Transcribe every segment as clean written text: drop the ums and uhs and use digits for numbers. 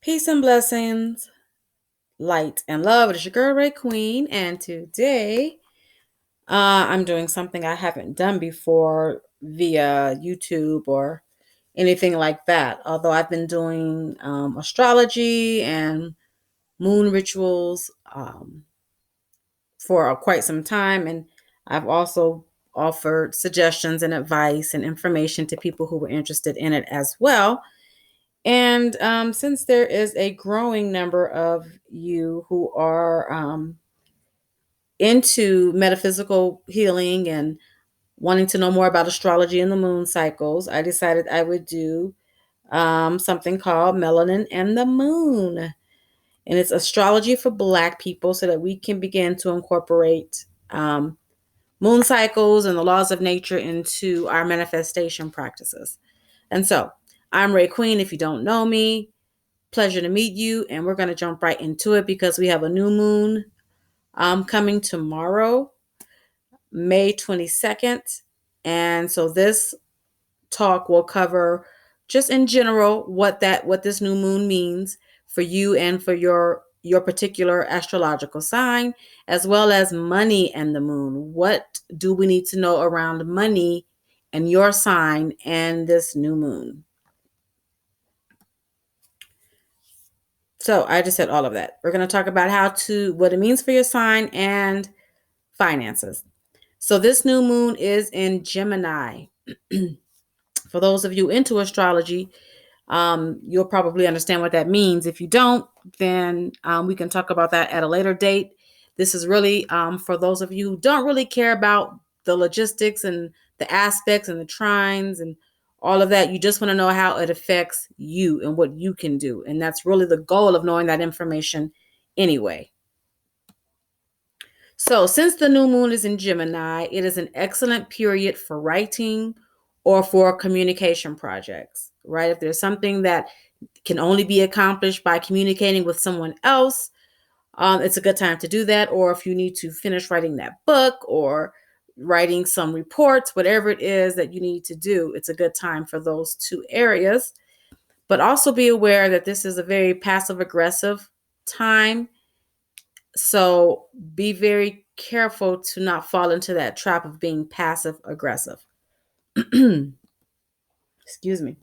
Peace and blessings, light and love. It is your girl, Ray Queen, and today I'm doing something I haven't done before via YouTube or anything like that. Although I've been doing astrology and moon rituals for quite some time, and I've also offered suggestions and advice and information to people who were interested in it as well. And since there is a growing number of you who are into metaphysical healing and wanting to know more about astrology and the moon cycles, I decided I would do something called Melanin and the Moon. And it's astrology for Black people so that we can begin to incorporate moon cycles and the laws of nature into our manifestation practices. And so I'm Ray Queen. If you don't know me, pleasure to meet you, and we're going to jump right into it because we have a new moon coming tomorrow, May 22nd. And so this talk will cover just in general what this new moon means for you and for your particular astrological sign, as well as money and the moon. What do we need to know around money and your sign and this new moon? So I just said all of that. We're going to talk about what it means for your sign and finances. So this new moon is in Gemini. For those of you into astrology, you'll probably understand what that means. If you don't, then we can talk about that at a later date. This is really for those of you who don't really care about the logistics and the aspects and the trines and all of that. You just want to know how it affects you and what you can do. And that's really the goal of knowing that information anyway. So since the new moon is in Gemini, it is an excellent period for writing or for communication projects, right? If there's something that can only be accomplished by communicating with someone else, it's a good time to do that. Or if you need to finish writing that book or writing some reports, whatever it is that you need to do, it's a good time for those two areas. But also be aware that this is a very passive aggressive time. So be very careful to not fall into that trap of being passive aggressive. Excuse me.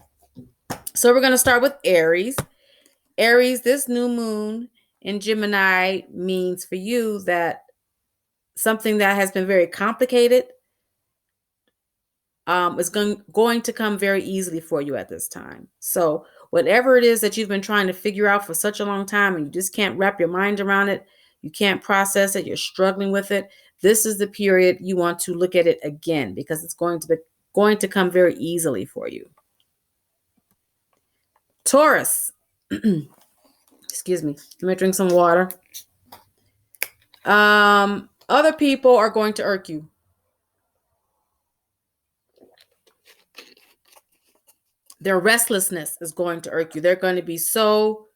So we're going to start with Aries. Aries, this new moon in Gemini means for you that something that has been very complicated is going to come very easily for you at this time. So whatever it is that you've been trying to figure out for such a long time and you just can't wrap your mind around it, you can't process it, you're struggling with it, this is the period you want to look at it again because it's going to come very easily for you. Taurus. Excuse me. Let me drink some water. Other people are going to irk you. Their restlessness is going to irk you. They're going to be so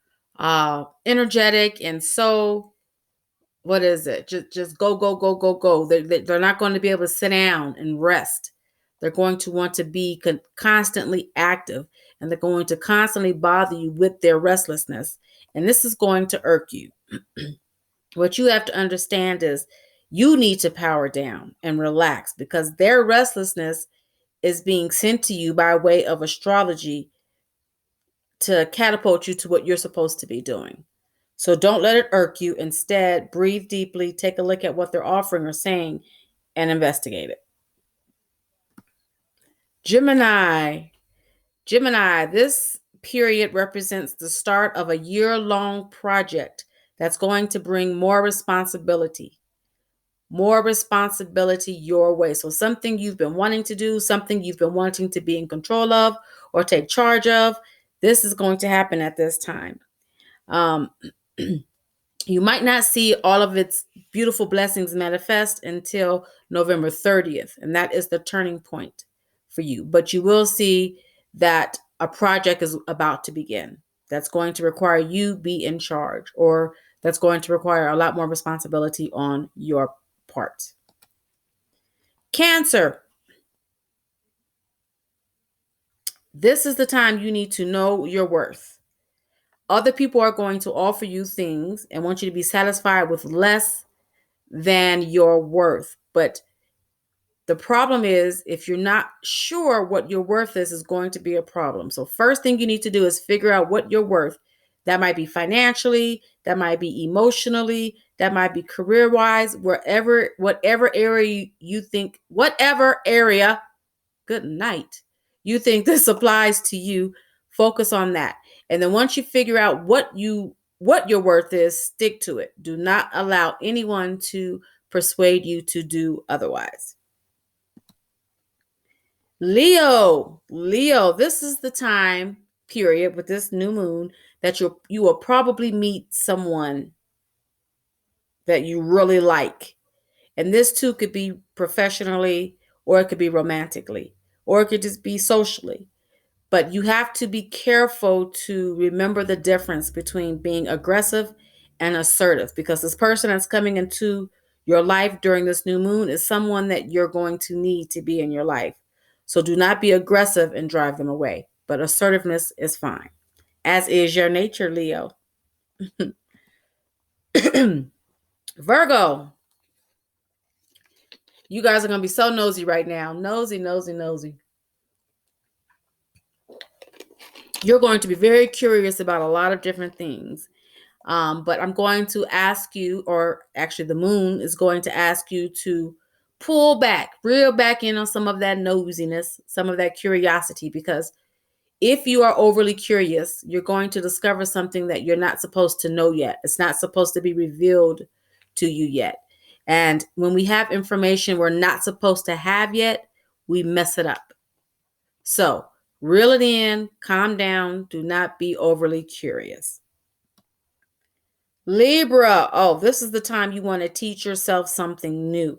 energetic and so, what is it? Just go, go, go, go, go. They're not going to be able to sit down and rest. They're going to want to be constantly active, and they're going to constantly bother you with their restlessness. And this is going to irk you. What you have to understand is you need to power down and relax because their restlessness is being sent to you by way of astrology to catapult you to what you're supposed to be doing. So don't let it irk you. Instead, breathe deeply, take a look at what they're offering or saying, and investigate it. Gemini. Gemini, this period represents the start of a year-long project that's going to bring more responsibility your way. So something you've been wanting to do, something you've been wanting to be in control of or take charge of, this is going to happen at this time. You might not see all of its beautiful blessings manifest until November 30th, and that is the turning point for you. But you will see that a project is about to begin that's going to require you be in charge, or that's going to require a lot more responsibility on your part. Cancer. This is the time you need to know your worth. Other people are going to offer you things and want you to be satisfied with less than your worth. But the problem is, if you're not sure what your worth is going to be a problem. So first thing you need to do is figure out what you're worth. That might be financially, that might be emotionally, that might be career-wise, whatever area you think, whatever area, good night, you think this applies to you, focus on that. And then once you figure out what your worth is, stick to it. Do not allow anyone to persuade you to do otherwise. Leo, this is the time period with this new moon that you will probably meet someone that you really like. And this too could be professionally, or it could be romantically, or it could just be socially. But you have to be careful to remember the difference between being aggressive and assertive, because this person that's coming into your life during this new moon is someone that you're going to need to be in your life. So do not be aggressive and drive them away, but assertiveness is fine, as is your nature, Leo. Virgo, you guys are going to be so nosy right now. Nosy, nosy, nosy. You're going to be very curious about a lot of different things. But I'm going to ask you, or actually the moon is going to ask you to pull back, reel back in on some of that nosiness, some of that curiosity, because if you are overly curious, you're going to discover something that you're not supposed to know yet. It's not supposed to be revealed to you yet. And when we have information we're not supposed to have yet, we mess it up. So reel it in, calm down, do not be overly curious. Libra, oh, this is the time you want to teach yourself something new,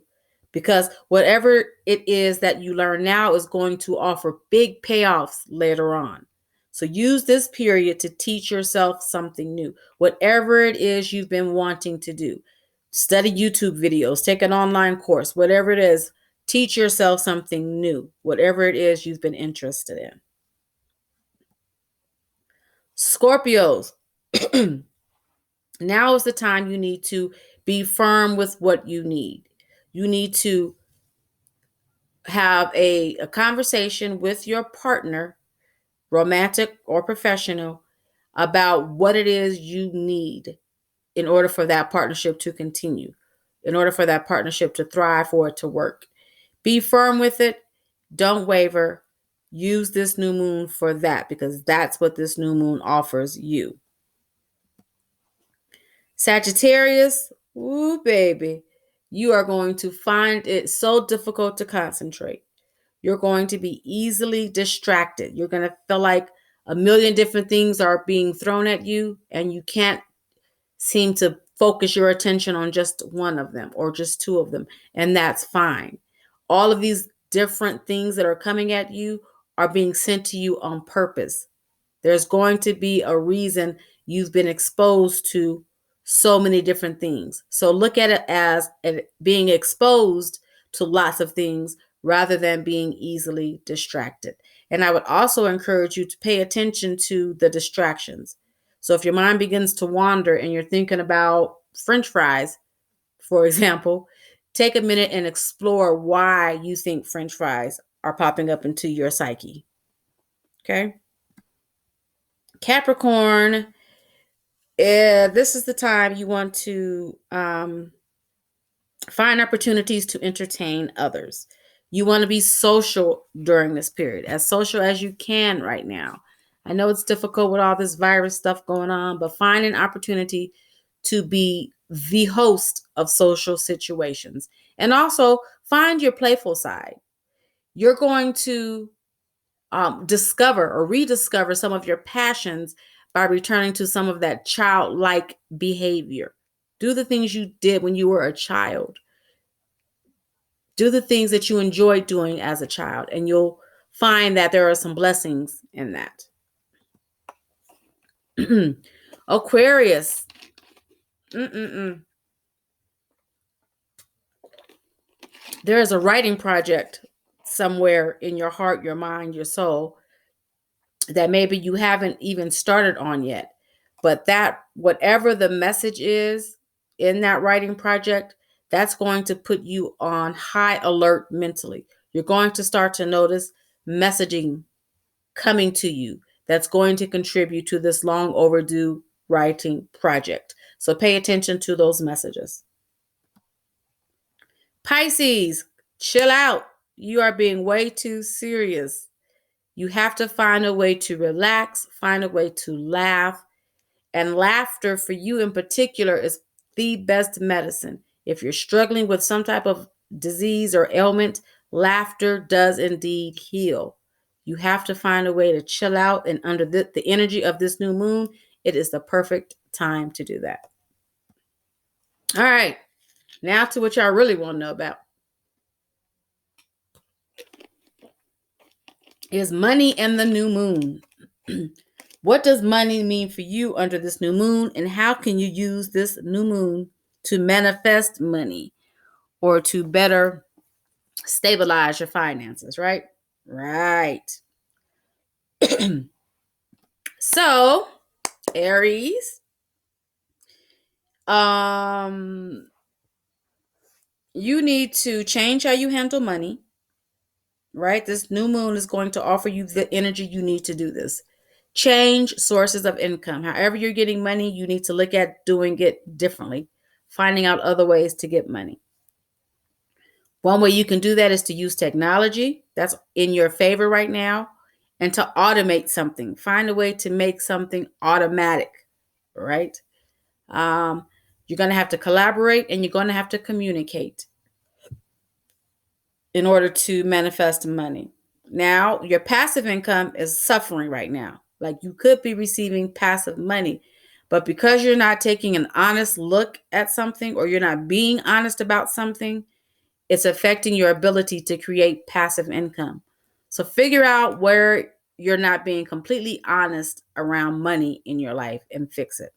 because whatever it is that you learn now is going to offer big payoffs later on. So use this period to teach yourself something new, whatever it is you've been wanting to do. Study YouTube videos, take an online course, whatever it is, teach yourself something new, whatever it is you've been interested in. Scorpios, now is the time you need to be firm with what you need. You need to have a conversation with your partner, romantic or professional, about what it is you need in order for that partnership to continue, in order for that partnership to thrive, for it to work. Be firm with it. Don't waver. Use this new moon for that, because that's what this new moon offers you. Sagittarius, ooh, baby, you are going to find it so difficult to concentrate. You're going to be easily distracted. You're going to feel like a million different things are being thrown at you, and you can't seem to focus your attention on just one of them or just two of them, and that's fine. All of these different things that are coming at you are being sent to you on purpose. There's going to be a reason you've been exposed to so many different things. So look at it as being exposed to lots of things rather than being easily distracted. And I would also encourage you to pay attention to the distractions. So if your mind begins to wander and you're thinking about French fries, for example, take a minute and explore why you think French fries are popping up into your psyche. Okay? Capricorn, this is the time you want to find opportunities to entertain others. You want to be social during this period, as social as you can right now. I know it's difficult with all this virus stuff going on, but find an opportunity to be the host of social situations. And also find your playful side. You're going to discover or rediscover some of your passions by returning to some of that childlike behavior. Do the things you did when you were a child. Do the things that you enjoyed doing as a child, and you'll find that there are some blessings in that. Aquarius. There is a writing project somewhere in your heart, your mind, your soul that maybe you haven't even started on yet. But that, whatever the message is in that writing project, that's going to put you on high alert mentally. You're going to start to notice messaging coming to you that's going to contribute to this long overdue writing project. So pay attention to those messages. Pisces, chill out. You are being way too serious. You have to find a way to relax, find a way to laugh. And laughter for you in particular is the best medicine. If you're struggling with some type of disease or ailment, laughter does indeed heal. You have to find a way to chill out, and under the energy of this new moon, it is the perfect time to do that. All right, now to what y'all really want to know about. Is money and the new moon. What does money mean for you under this new moon, and how can you use this new moon to manifest money or to better stabilize your finances, right? Right. So, Aries, you need to change how you handle money, right? This new moon is going to offer you the energy you need to do this. Change sources of income. However you're getting money, you need to look at doing it differently, finding out other ways to get money. One way you can do that is to use technology that's in your favor right now and to automate something. Find a way to make something automatic, right? You're going to have to collaborate and you're going to have to communicate in order to manifest money. Now, your passive income is suffering right now. Like, you could be receiving passive money, but because you're not taking an honest look at something or you're not being honest about something, it's affecting your ability to create passive income. So figure out where you're not being completely honest around money in your life and fix it.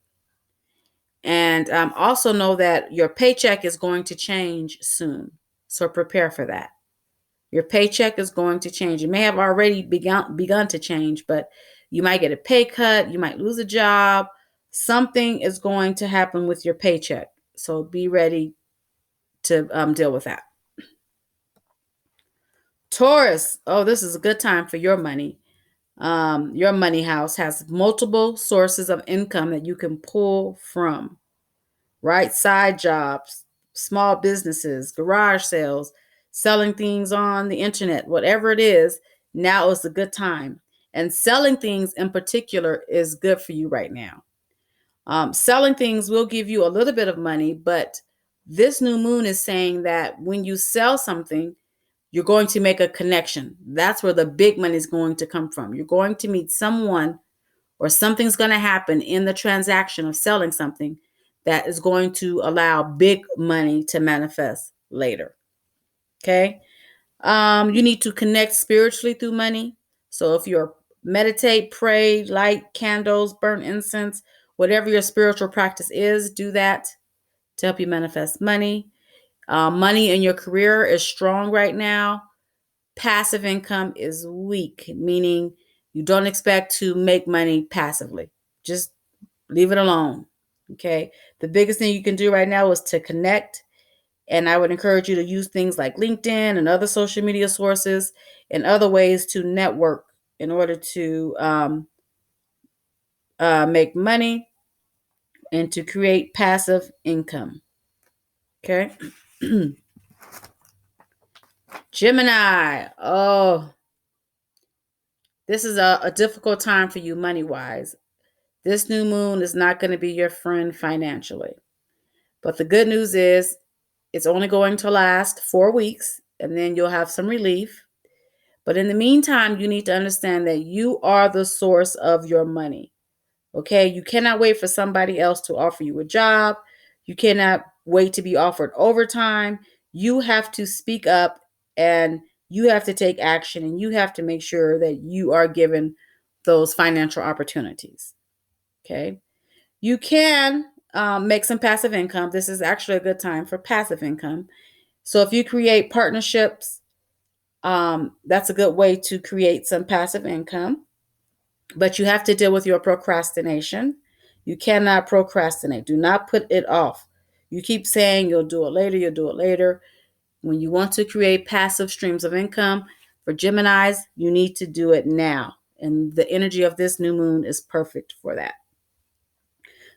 And also know that your paycheck is going to change soon. So prepare for that. Your paycheck is going to change. It may have already begun to change, but you might get a pay cut. You might lose a job. Something is going to happen with your paycheck. So be ready to deal with that. Taurus, oh, this is a good time for your money. Your money house has multiple sources of income that you can pull from, right? Side jobs, small businesses, garage sales, selling things on the internet, whatever it is, now is a good time. And selling things in particular is good for you right now. Selling things will give you a little bit of money, but this new moon is saying that when you sell something, you're going to make a connection. That's where the big money is going to come from. You're going to meet someone or something's going to happen in the transaction of selling something that is going to allow big money to manifest later. Okay. You need to connect spiritually through money. So if you're meditate, pray, light candles, burn incense, whatever your spiritual practice is, do that to help you manifest money. Money in your career is strong right now. Passive income is weak, meaning you don't expect to make money passively. Just leave it alone. Okay. The biggest thing you can do right now is to connect. And I would encourage you to use things like LinkedIn and other social media sources and other ways to network in order to make money and to create passive income. Okay. Gemini. Oh, this is a difficult time for you money wise. This new moon is not going to be your friend financially. But the good news is it's only going to last 4 weeks and then you'll have some relief. But in the meantime, you need to understand that you are the source of your money. Okay? You cannot wait for somebody else to offer you a job. You cannot wait to be offered overtime. You have to speak up and you have to take action and you have to make sure that you are given those financial opportunities. Okay? You can make some passive income. This is actually a good time for passive income. So if you create partnerships, that's a good way to create some passive income. But you have to deal with your procrastination. You cannot procrastinate. Do not put it off. You keep saying you'll do it later, you'll do it later. When you want to create passive streams of income for Geminis, you need to do it now. And the energy of this new moon is perfect for that.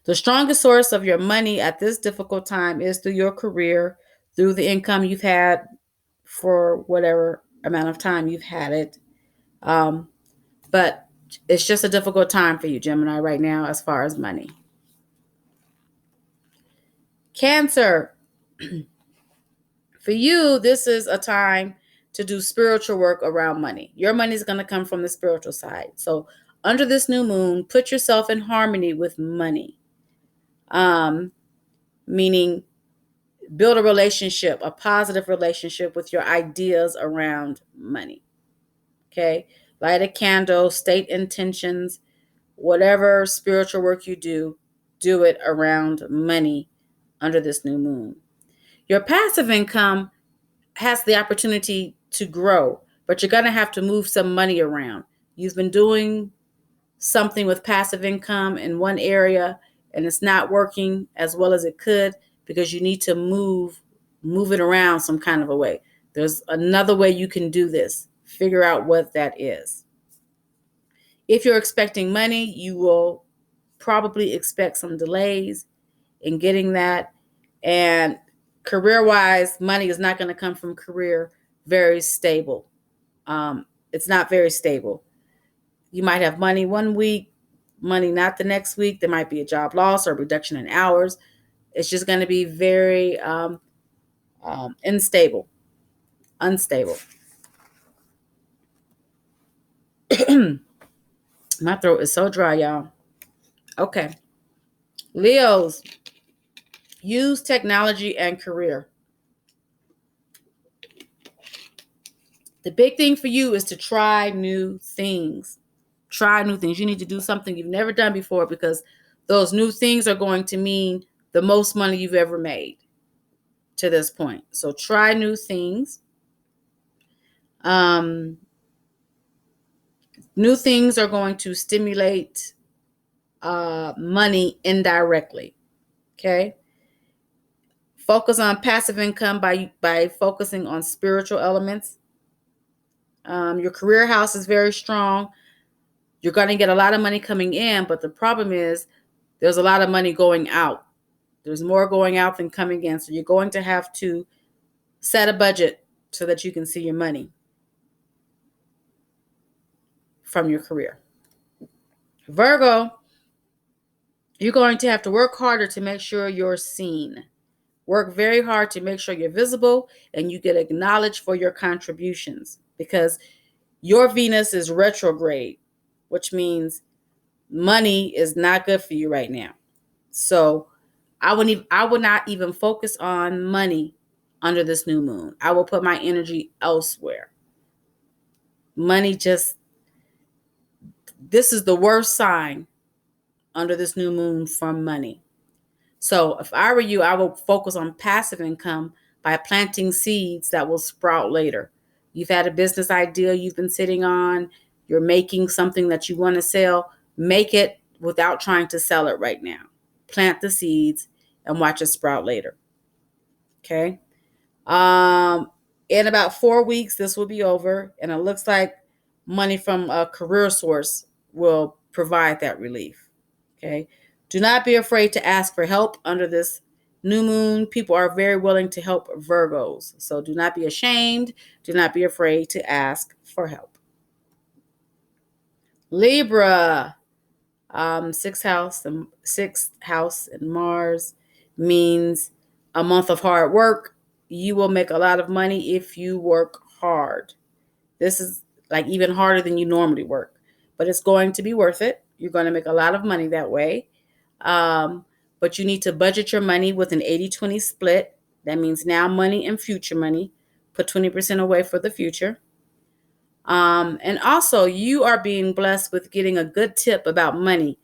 The strongest source of your money at this difficult time is through your career, through the income you've had for whatever amount of time you've had it. But it's just a difficult time for you, Gemini, right now as far as money. Cancer. For you, this is a time to do spiritual work around money. Your money is going to come from the spiritual side. So under this new moon, put yourself in harmony with money. Meaning build a relationship, a positive relationship with your ideas around money. Okay? Light a candle, state intentions, whatever spiritual work you do it around money under this new moon. Your passive income has the opportunity to grow, but you're going to have to move some money around. You've been doing something with passive income in one area and it's not working as well as it could because you need to move it around some kind of a way. There's another way you can do this. Figure out what that is. If you're expecting money, you will probably expect some delays in getting that. And career-wise, money is not going to come from career very stable. It's not very stable. You might have money one week, money not the next week. There might be a job loss or a reduction in hours. It's just going to be very unstable. My throat is so dry, y'all. Okay. Leos, use technology and career. The big thing for you is to try new things. Try new things. You need to do something you've never done before because those new things are going to mean the most money you've ever made to this point. So try new things. New things are going to stimulate money indirectly. Okay. Focus on passive income by focusing on spiritual elements. Your career house is very strong. You're going to get a lot of money coming in, but the problem is there's a lot of money going out. There's more going out than coming in. So you're going to have to set a budget so that you can see your money from your career. Virgo, you're going to have to work harder to make sure you're seen. Work very hard to make sure you're visible and you get acknowledged for your contributions because your Venus is retrograde, which means money is not good for you right now. So I would not even focus on money under this new moon. I will put my energy elsewhere. Money this is the worst sign under this new moon from money. So if I were you, I would focus on passive income by planting seeds that will sprout later. You've had a business idea you've been sitting on. You're making something that you want to sell. Make it without trying to sell it right now. Plant the seeds and watch it sprout later. Okay. In about 4 weeks, this will be over. And it looks like money from a career source will provide that relief. Okay. Do not be afraid to ask for help under this new moon. People are very willing to help Virgos. So do not be ashamed. Do not be afraid to ask for help. Libra, sixth house and Mars means a month of hard work. You will make a lot of money if you work hard. This is like even harder than you normally work, but it's going to be worth it. You're going to make a lot of money that way. But you need to budget your money with an 80-20 split. That means now money and future money. Put 20% away for the future. And also, you are being blessed with getting a good tip about money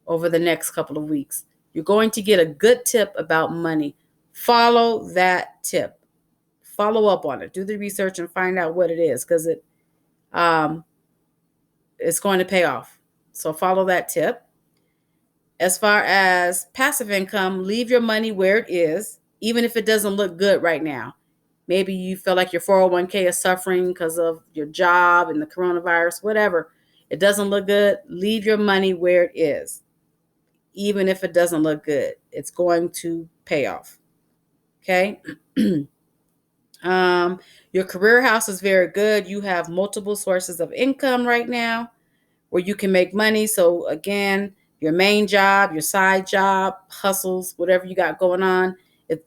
over the next couple of weeks. You're going to get a good tip about money. Follow that tip. Follow up on it. Do the research and find out what it is because it's going to pay off. So follow that tip. As far as passive income, leave your money where it is, even if it doesn't look good right now. Maybe you feel like your 401k is suffering because of your job and the coronavirus, whatever. It doesn't look good. Leave your money where it is, even if it doesn't look good. It's going to pay off. Okay. um, your career house is very good. You have multiple sources of income right now where you can make money. So again, your main job, your side job, hustles, whatever you got going on,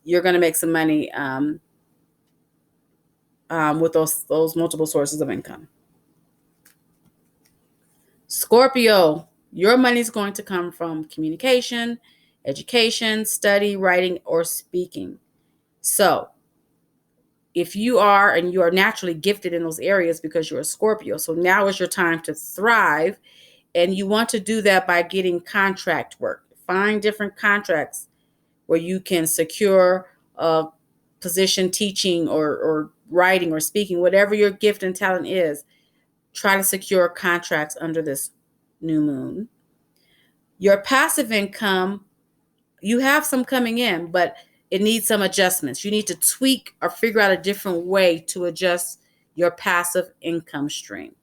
you're going to make some money with those multiple sources of income. Scorpio, your money is going to come from communication, education, study, writing, or speaking. So if you are, and you are naturally gifted in those areas because you're a Scorpio, so now is your time to thrive. And you want to do that by getting contract work. Find different contracts where you can secure a position teaching or writing or speaking, whatever your gift and talent is. Try to secure contracts under this new moon. Your passive income, you have some coming in, but it needs some adjustments. You need to tweak or figure out a different way to adjust your passive income stream.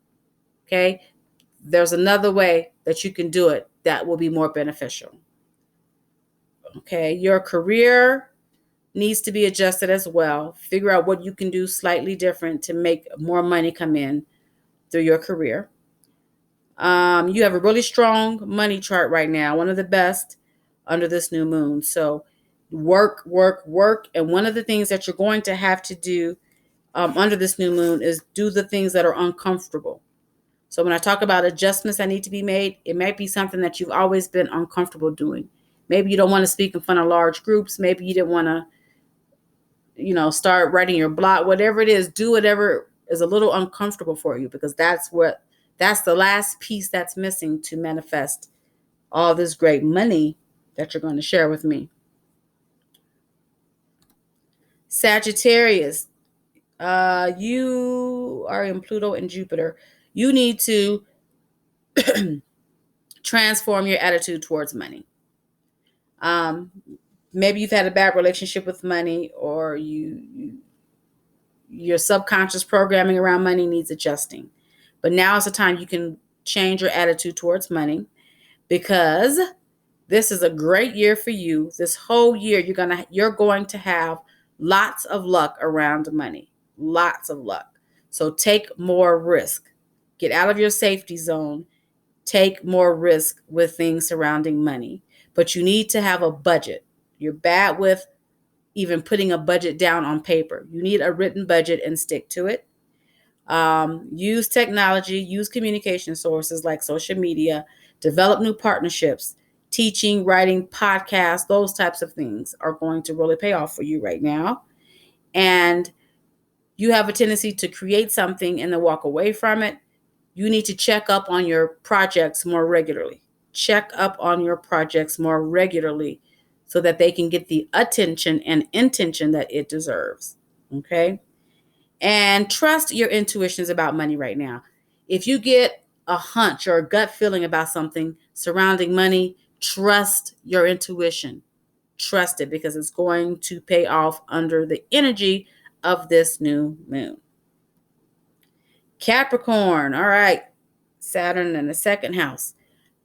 Okay? There's another way that you can do it that will be more beneficial. Okay? Your career needs to be adjusted as well. Figure out what you can do slightly different to make more money come in through your career. You have a really strong money chart right now, one of the best under this new moon. So work, work, work. And one of the things that you're going to have to do under this new moon is do the things that are uncomfortable. So when I talk about adjustments that need to be made, it might be something that you've always been uncomfortable doing. Maybe you don't want to speak in front of large groups. Maybe you didn't want to, start writing your blog. Whatever it is, do whatever is a little uncomfortable for you, because that's the last piece that's missing to manifest all this great money that you're going to share with me. Sagittarius, you are in Pluto and Jupiter. You need to transform your attitude towards money. Maybe you've had a bad relationship with money, or your subconscious programming around money needs adjusting. But now is the time you can change your attitude towards money, because this is a great year for you. This whole year you're going to have lots of luck around money. Lots of luck. So take more risk. Get out of your safety zone. Take more risk with things surrounding money. But you need to have a budget. You're bad with even putting a budget down on paper. You need a written budget and stick to it. Use technology, use communication sources like social media, develop new partnerships, teaching, writing, podcasts, those types of things are going to really pay off for you right now. And you have a tendency to create something and then walk away from it. You need to check up on your projects more regularly. Check up on your projects more regularly so that they can get the attention and intention that it deserves. Okay? And trust your intuitions about money right now. If you get a hunch or a gut feeling about something surrounding money, trust your intuition. Trust it, because it's going to pay off under the energy of this new moon. Capricorn, all right. Saturn in the second house.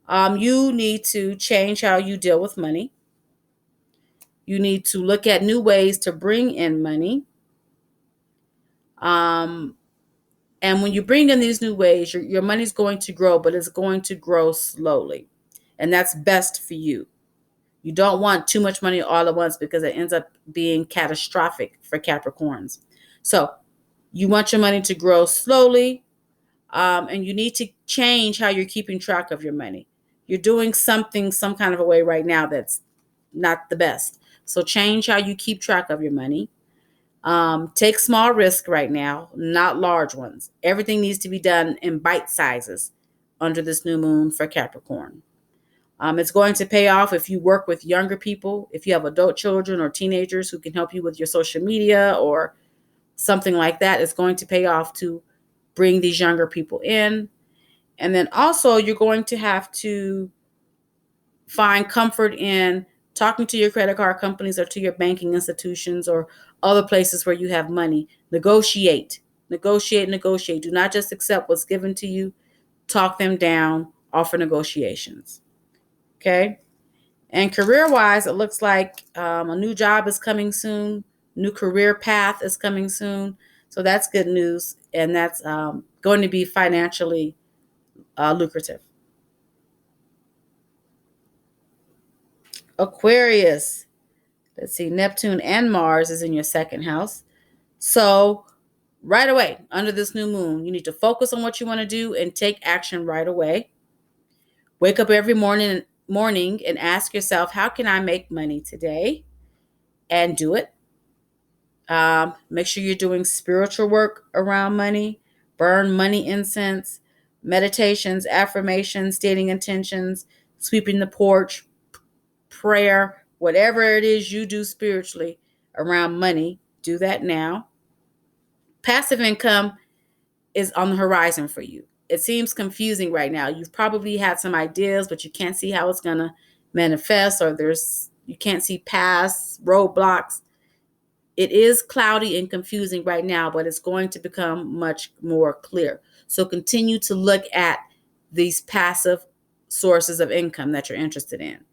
You need to change how you deal with money. You need to look at new ways to bring in money. And when you bring in these new ways, your money's going to grow, but it's going to grow slowly. And that's best for you. You don't want too much money all at once, because it ends up being catastrophic for Capricorns. So you want your money to grow slowly, and you need to change how you're keeping track of your money. You're doing something some kind of a way right now that's not the best. So change how you keep track of your money. Take small risks right now, not large ones. Everything needs to be done in bite sizes under this new moon for Capricorn. It's going to pay off if you work with younger people, if you have adult children or teenagers who can help you with your social media or something like that. It's going to pay off to bring these younger people in. And then also you're going to have to find comfort in talking to your credit card companies or to your banking institutions or other places where you have money. Negotiate, negotiate, negotiate. Do not just accept what's given to you. Talk them down, offer negotiations. Okay. And career wise, it looks like a new job is coming soon. New career path is coming soon. So that's good news. And that's going to be financially lucrative. Aquarius. Let's see, Neptune and Mars is in your second house. So right away, under this new moon, you need to focus on what you want to do and take action right away. Wake up every morning and ask yourself, how can I make money today? And do it. Make sure you're doing spiritual work around money. Burn money incense, meditations, affirmations, stating intentions, sweeping the porch, prayer, whatever it is you do spiritually around money. Do that now. Passive income is on the horizon for you. It seems confusing right now. You've probably had some ideas, but you can't see how it's going to manifest, or you can't see past roadblocks. It is cloudy and confusing right now, but it's going to become much more clear. So continue to look at these passive sources of income that you're interested in.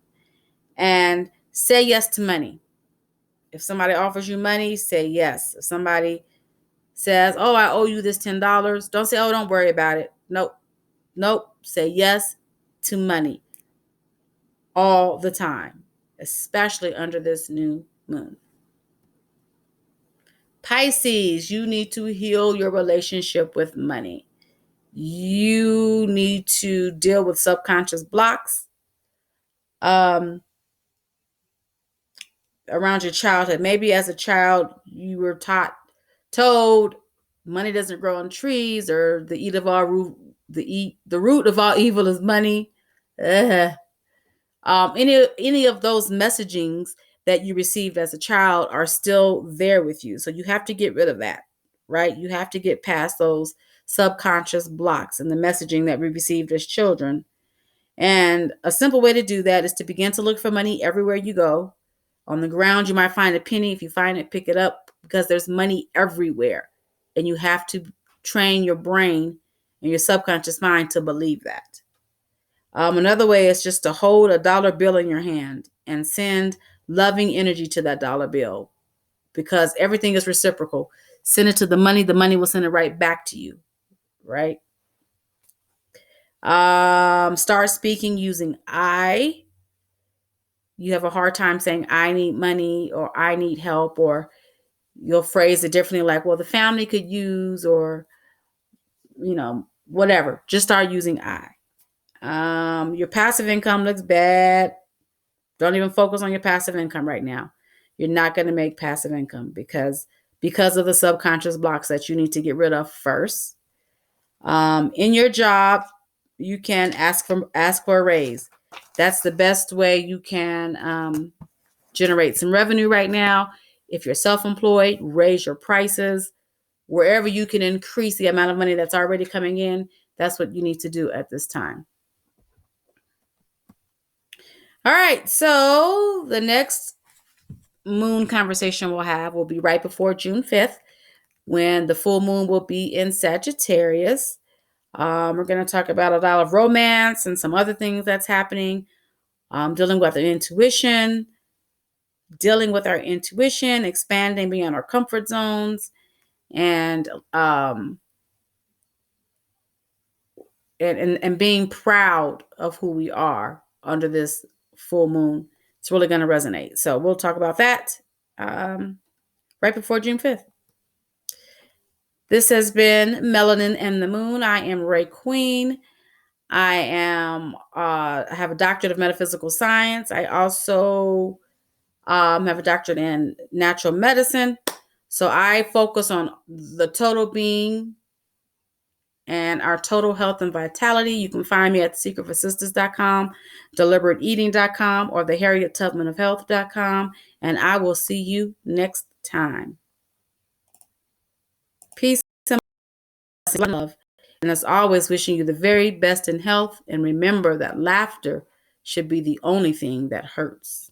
And say yes to money. If somebody offers you money, say yes. If somebody says, oh, I owe you this $10, don't say, oh, don't worry about it. Nope. Nope. Say yes to money all the time, especially under this new moon. Pisces, you need to heal your relationship with money. You need to deal with subconscious blocks around your childhood. Maybe as a child, you were told money doesn't grow on trees, or the root of all evil is money. Any of those messagings that you received as a child are still there with you. So you have to get rid of that, right? You have to get past those subconscious blocks and the messaging that we received as children. And a simple way to do that is to begin to look for money everywhere you go. On the ground, you might find a penny. If you find it, pick it up, because there's money everywhere. And you have to train your brain and your subconscious mind to believe that. Another way is just to hold a dollar bill in your hand and send loving energy to that dollar bill, because everything is reciprocal. Send it to the money will send it right back to you, right? Start speaking using I. You have a hard time saying I need money or I need help, or you'll phrase it differently, like, well, the family could use, or, whatever. Just start using I. Your passive income looks bad. Don't even focus on your passive income right now. You're not going to make passive income because of the subconscious blocks that you need to get rid of first. In your job, you can ask for a raise. That's the best way you can generate some revenue right now. If you're self-employed, raise your prices. Wherever you can increase the amount of money that's already coming in, that's what you need to do at this time. All right, so the next moon conversation we'll have will be right before June 5th, when the full moon will be in Sagittarius. We're going to talk about a lot of romance and some other things that's happening, dealing with our intuition, expanding beyond our comfort zones, and being proud of who we are under this full moon. It's really going to resonate. So we'll talk about that right before June 5th. This has been Melanin and the Moon. I am Ray Queen. I have a doctorate of metaphysical science. I also have a doctorate in natural medicine. So I focus on the total being and our total health and vitality. You can find me at secretforsisters.com, deliberateeating.com, or the harriettubmanofhealth.com. And I will see you next time. Peace and love. And as always, wishing you the very best in health. And remember that laughter should be the only thing that hurts.